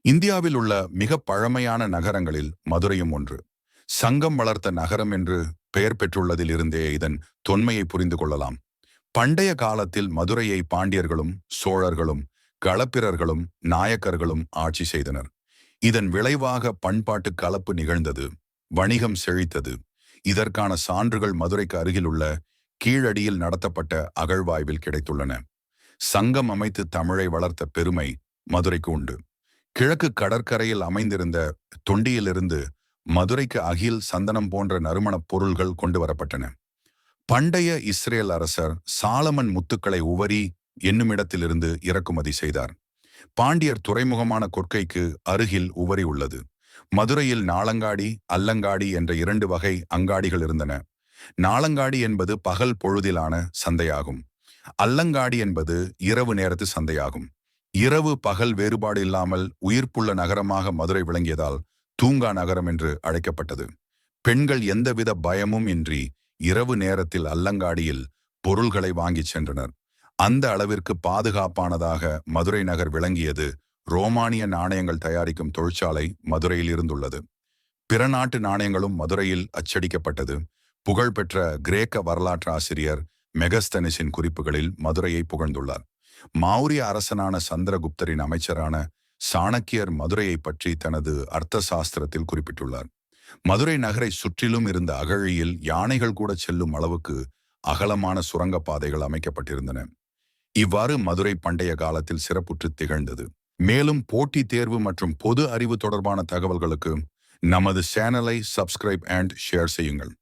இந்தியாவில் உள்ள மிக பழமையான நகரங்களில் மதுரையும் ஒன்று. சங்கம் வளர்த்த நகரம் என்று பெயர் பெற்றுள்ளதில் இருந்தே இதன் தொன்மையை புரிந்து கொள்ளலாம். பண்டைய காலத்தில் மதுரையை பாண்டியர்களும் சோழர்களும் களப்பிரர்களும் நாயக்கர்களும் ஆட்சி செய்தனர். இதன் விளைவாக பண்பாட்டு கலப்பு நிகழ்ந்தது, வணிகம் செழித்தது. இதற்கான சான்றுகள் மதுரைக்கு அருகில் உள்ள கீழடியில் நடத்தப்பட்ட அகழ்வாய்வில் கிடைத்துள்ளன. சங்கம் அமைத்து தமிழை வளர்த்த பெருமை மதுரைக்கு உண்டு. கிழக்கு கடற்கரையில் அமைந்திருந்த தொண்டியிலிருந்து மதுரைக்கு அகில், சந்தனம் போன்ற நறுமணப் பொருள்கள் கொண்டு வரப்பட்டன. பண்டைய இஸ்ரேல் அரசர் சாலமன் முத்துக்களை உவரி என்னுமிடத்திலிருந்து இறக்குமதி செய்தார். பாண்டியர் துறைமுகமான கொற்கைக்கு அருகில் உவரி உள்ளது. மதுரையில் நாளங்காடி, அல்லங்காடி என்ற 2 வகை அங்காடிகள் இருந்தன. நாளங்காடி என்பது பகல் பொழுதிலான சந்தையாகும். அல்லங்காடி என்பது இரவு நேரத்து சந்தையாகும். இரவு பகல் வேறுபாடு இல்லாமல் உயிர்ப்புள்ள நகரமாக மதுரை விளங்கியதால் தூங்கா நகரம் என்று அழைக்கப்பட்டது. பெண்கள் எந்தவித பயமும் இன்றி இரவு நேரத்தில் அல்லங்காடியில் பொருள்களை வாங்கிச் சென்றனர். அந்த அளவிற்கு பாதுகாப்பானதாக மதுரை நகர் விளங்கியது. ரோமானிய நாணயங்கள் தயாரிக்கும் தொழிற்சாலை மதுரையில் இருந்துள்ளது. பிற நாட்டு நாணயங்களும் மதுரையில் அச்சடிக்கப்பட்டது. புகழ்பெற்ற கிரேக்க வரலாற்று ஆசிரியர் மெகஸ்தனிஸின் குறிப்புகளில் மதுரையை புகழ்ந்துள்ளார். மௌரிய அரசனான சந்திரகுப்தரின் அமைச்சரான சாணக்கியர் மதுரையை பற்றி தனது அர்த்த சாஸ்திரத்தில் குறிப்பிட்டுள்ளார். மதுரை நகரை சுற்றிலும் இருந்த அகழியில் யானைகள் கூட செல்லும் அளவுக்கு அகலமான சுரங்கப்பாதைகள் அமைக்கப்பட்டிருந்தன. இவ்வாறு மதுரை பண்டைய காலத்தில் சிறப்புற்று திகழ்ந்தது. மேலும் போட்டித் தேர்வு மற்றும் பொது அறிவு தொடர்பான தகவல்களுக்கு நமது சேனலை சப்ஸ்கிரைப் அண்ட் ஷேர் செய்யுங்கள்.